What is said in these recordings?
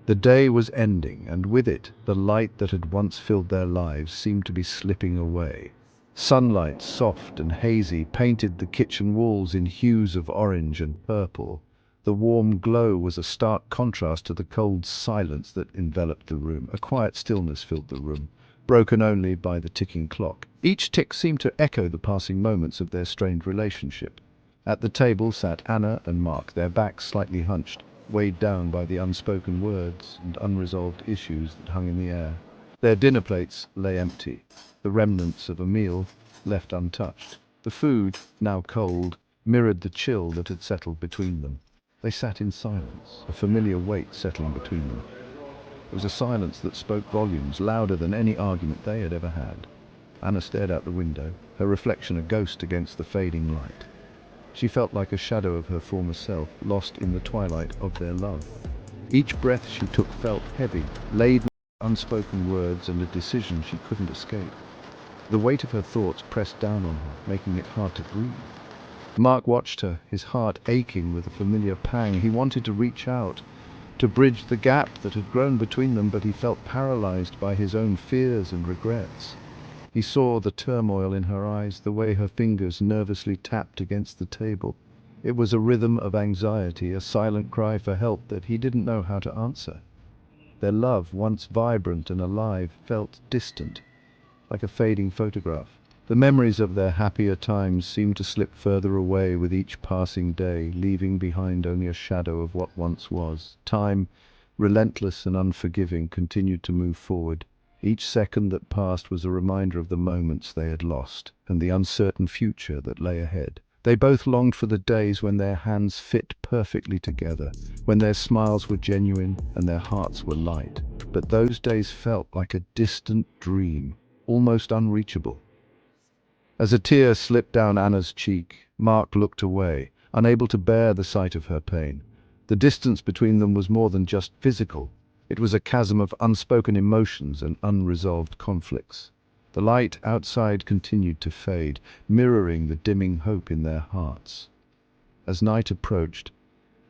The day was ending, and with it, the light that had once filled their lives seemed to be slipping away. Sunlight, soft and hazy, painted the kitchen walls in hues of orange and purple. The warm glow was a stark contrast to the cold silence that enveloped the room. A quiet stillness filled the room, broken only by the ticking clock. Each tick seemed to echo the passing moments of their strained relationship. At the table sat Anna and Mark, their backs slightly hunched, weighed down by the unspoken words and unresolved issues that hung in the air. Their dinner plates lay empty, the remnants of a meal left untouched. The food, now cold, mirrored the chill that had settled between them. They sat in silence, a familiar weight settling between them. It was a silence that spoke volumes, louder than any argument they had ever had. Anna stared out the window, her reflection a ghost against the fading light. She felt like a shadow of her former self, lost in the twilight of their love. Each breath she took felt heavy, laden with unspoken words and a decision she couldn't escape. The weight of her thoughts pressed down on her, making it hard to breathe. Mark watched her, his heart aching with a familiar pang. He wanted to reach out, to bridge the gap that had grown between them, but he felt paralyzed by his own fears and regrets. He saw the turmoil in her eyes, the way her fingers nervously tapped against the table. It was a rhythm of anxiety, a silent cry for help that he didn't know how to answer. Their love, once vibrant and alive, felt distant, like a fading photograph. The memories of their happier times seemed to slip further away with each passing day, leaving behind only a shadow of what once was. Time, relentless and unforgiving, continued to move forward. Each second that passed was a reminder of the moments they had lost, and the uncertain future that lay ahead. They both longed for the days when their hands fit perfectly together, when their smiles were genuine and their hearts were light. But those days felt like a distant dream, almost unreachable. As a tear slipped down Anna's cheek, Mark looked away, unable to bear the sight of her pain. The distance between them was more than just physical. It was a chasm of unspoken emotions and unresolved conflicts. The light outside continued to fade, mirroring the dimming hope in their hearts. As night approached,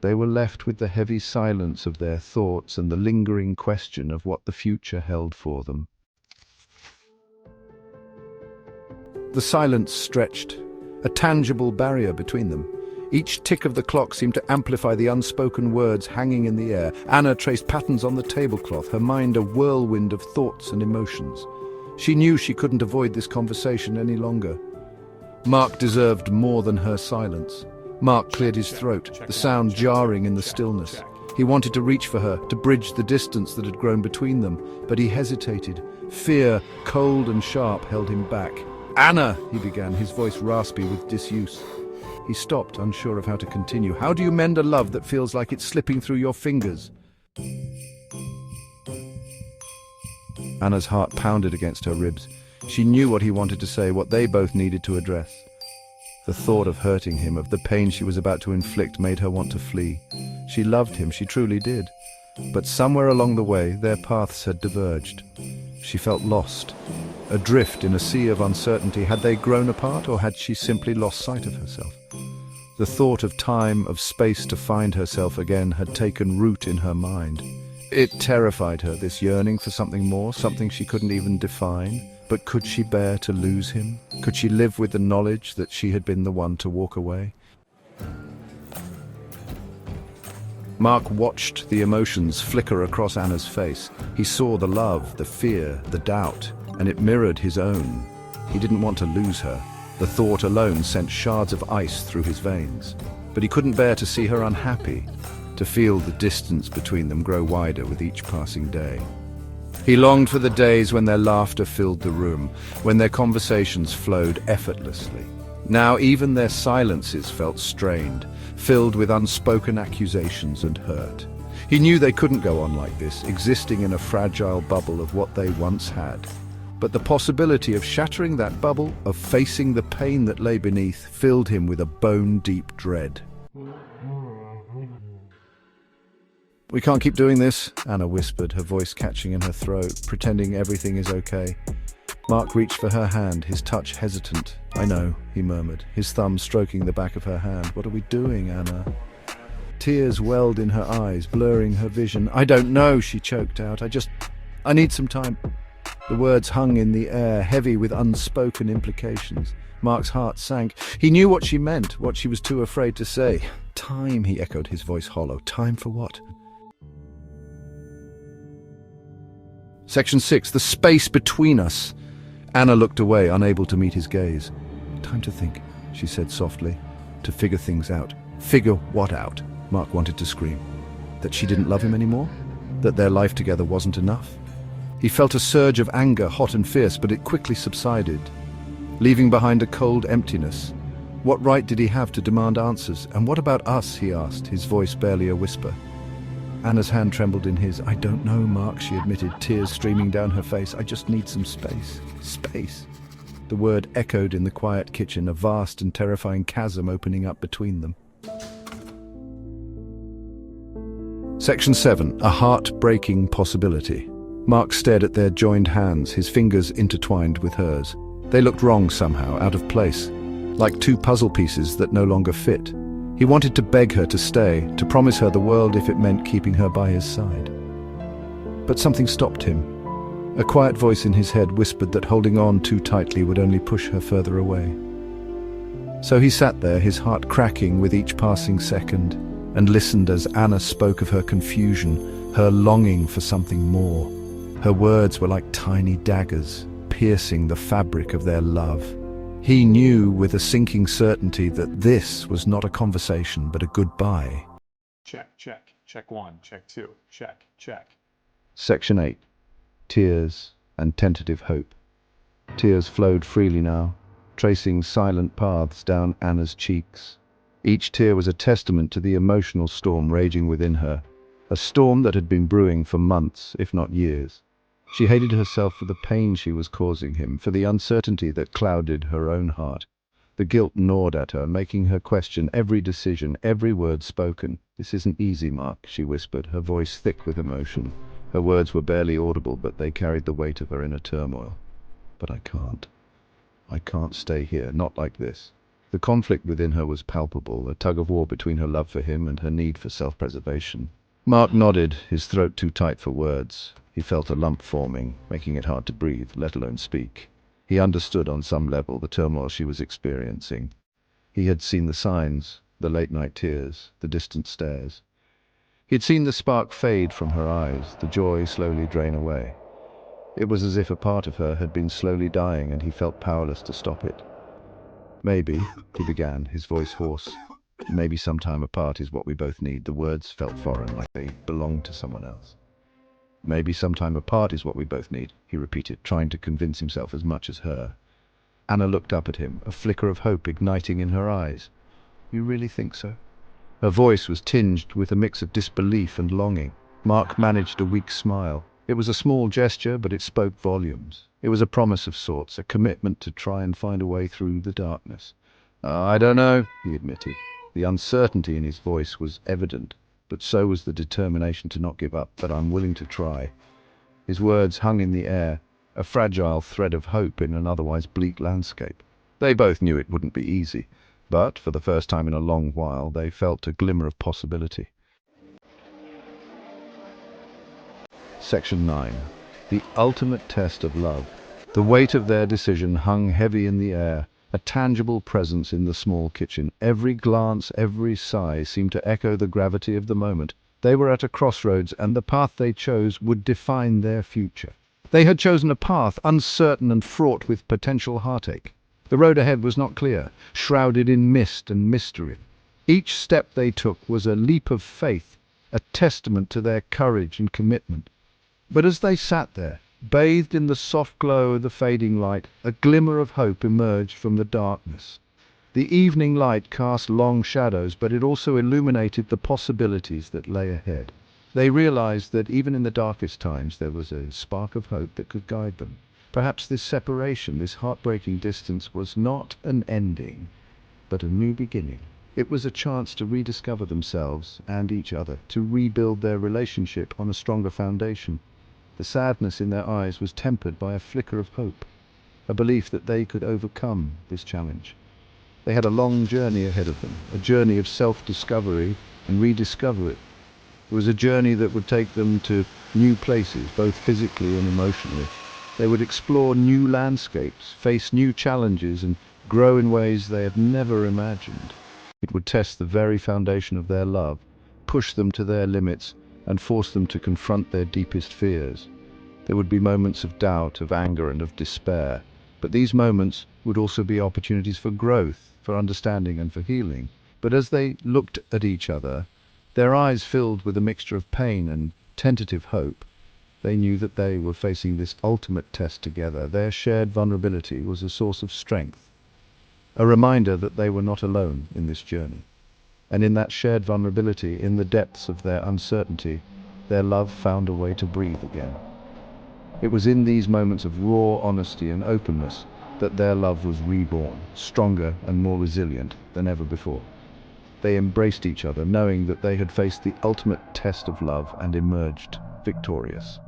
they were left with the heavy silence of their thoughts and the lingering question of what the future held for them. The silence stretched, a tangible barrier between them. Each tick of the clock seemed to amplify the unspoken words hanging in the air. Anna traced patterns on the tablecloth, her mind a whirlwind of thoughts and emotions. She knew she couldn't avoid this conversation any longer. Mark deserved more than her silence. Mark cleared his throat, the sound jarring in the stillness. He wanted to reach for her, to bridge the distance that had grown between them, but he hesitated. Fear, cold and sharp, held him back. "Anna," he began, his voice raspy with disuse. He stopped, unsure of how to continue. "How do you mend a love that feels like it's slipping through your fingers?" Anna's heart pounded against her ribs. She knew what he wanted to say, what they both needed to address. The thought of hurting him, of the pain she was about to inflict, made her want to flee. She loved him, she truly did. But somewhere along the way, their paths had diverged. She felt lost, adrift in a sea of uncertainty. Had they grown apart, or had she simply lost sight of herself? The thought of time, of space to find herself again, had taken root in her mind. It terrified her, this yearning for something more, something she couldn't even define. But could she bear to lose him? Could she live with the knowledge that she had been the one to walk away? Mark watched the emotions flicker across Anna's face. He saw the love, the fear, the doubt, and it mirrored his own. He didn't want to lose her. The thought alone sent shards of ice through his veins. But he couldn't bear to see her unhappy, to feel the distance between them grow wider with each passing day. He longed for the days when their laughter filled the room, when their conversations flowed effortlessly. Now even their silences felt strained, filled with unspoken accusations and hurt. He knew they couldn't go on like this, existing in a fragile bubble of what they once had. But the possibility of shattering that bubble, of facing the pain that lay beneath, filled him with a bone-deep dread. "We can't keep doing this," Anna whispered, her voice catching in her throat, pretending everything is okay. Mark reached for her hand, his touch hesitant. "I know," he murmured, his thumb stroking the back of her hand. "What are we doing, Anna?" Tears welled in her eyes, blurring her vision. "I don't know," she choked out. I need some time." The words hung in the air, heavy with unspoken implications. Mark's heart sank. He knew what she meant, what she was too afraid to say. "Time," he echoed, his voice hollow. "Time for what?" Section 6. The space between us. Anna looked away, unable to meet his gaze. "Time to think," she said softly. "To figure things out." Figure what out? Mark wanted to scream. That she didn't love him anymore? That their life together wasn't enough? He felt a surge of anger, hot and fierce, but it quickly subsided, leaving behind a cold emptiness. What right did he have to demand answers? "And what about us?" he asked, his voice barely a whisper. Anna's hand trembled in his. "I don't know, Mark," she admitted, tears streaming down her face. "I just need some space." Space. The word echoed in the quiet kitchen, a vast and terrifying chasm opening up between them. Section 7. A heart-breaking possibility. Mark stared at their joined hands, his fingers intertwined with hers. They looked wrong somehow, out of place, like two puzzle pieces that no longer fit. He wanted to beg her to stay, to promise her the world if it meant keeping her by his side. But something stopped him. A quiet voice in his head whispered that holding on too tightly would only push her further away. So he sat there, his heart cracking with each passing second, and listened as Anna spoke of her confusion, her longing for something more. Her words were like tiny daggers, piercing the fabric of their love. He knew with a sinking certainty that this was not a conversation, but a goodbye. Check, check. Check 1, check 2, check, check. Section 8. Tears and tentative hope. Tears flowed freely now, tracing silent paths down Anna's cheeks. Each tear was a testament to the emotional storm raging within her, a storm that had been brewing for months, if not years. She hated herself for the pain she was causing him, for the uncertainty that clouded her own heart. The guilt gnawed at her, making her question every decision, every word spoken. "This isn't easy, Mark," she whispered, her voice thick with emotion. Her words were barely audible, but they carried the weight of her inner turmoil. "But I can't. I can't stay here, not like this." The conflict within her was palpable, a tug-of-war between her love for him and her need for self-preservation. Mark nodded, his throat too tight for words. He felt a lump forming, making it hard to breathe, let alone speak. He understood on some level the turmoil she was experiencing. He had seen the signs, the late-night tears, the distant stares. He had seen the spark fade from her eyes, the joy slowly drain away. It was as if a part of her had been slowly dying, and he felt powerless to stop it. "Maybe," he began, his voice hoarse, "maybe some time apart is what we both need." The words felt foreign, like they belonged to someone else. "Maybe some time apart is what we both need," he repeated, trying to convince himself as much as her. Anna looked up at him, a flicker of hope igniting in her eyes. "You really think so?" Her voice was tinged with a mix of disbelief and longing. Mark managed a weak smile. It was a small gesture, but it spoke volumes. It was a promise of sorts, a commitment to try and find a way through the darkness. "I don't know," he admitted. The uncertainty in his voice was evident, but so was the determination to not give up. "But I'm willing to try." His words hung in the air, a fragile thread of hope in an otherwise bleak landscape. They both knew it wouldn't be easy, but for the first time in a long while they felt a glimmer of possibility. Section 9. The ultimate test of love. The weight of their decision hung heavy in the air, a tangible presence in the small kitchen. Every glance, every sigh seemed to echo the gravity of the moment. They were at a crossroads, and the path they chose would define their future. They had chosen a path uncertain and fraught with potential heartache. The road ahead was not clear, shrouded in mist and mystery. Each step they took was a leap of faith, a testament to their courage and commitment. But as they sat there, bathed in the soft glow of the fading light, a glimmer of hope emerged from the darkness. The evening light cast long shadows, but it also illuminated the possibilities that lay ahead. They realized that even in the darkest times there was a spark of hope that could guide them. Perhaps this separation, this heartbreaking distance, was not an ending, but a new beginning. It was a chance to rediscover themselves and each other, to rebuild their relationship on a stronger foundation. The sadness in their eyes was tempered by a flicker of hope, a belief that they could overcome this challenge. They had a long journey ahead of them, a journey of self-discovery and rediscover it. It was a journey that would take them to new places, both physically and emotionally. They would explore new landscapes, face new challenges, and grow in ways they had never imagined. It would test the very foundation of their love, push them to their limits, and force them to confront their deepest fears. There would be moments of doubt, of anger, and of despair, but these moments would also be opportunities for growth, for understanding, and for healing. But as they looked at each other, their eyes filled with a mixture of pain and tentative hope, they knew that they were facing this ultimate test together. Their shared vulnerability was a source of strength, a reminder that they were not alone in this journey. And in that shared vulnerability, in the depths of their uncertainty, their love found a way to breathe again. It was in these moments of raw honesty and openness that their love was reborn, stronger and more resilient than ever before. They embraced each other, knowing that they had faced the ultimate test of love and emerged victorious.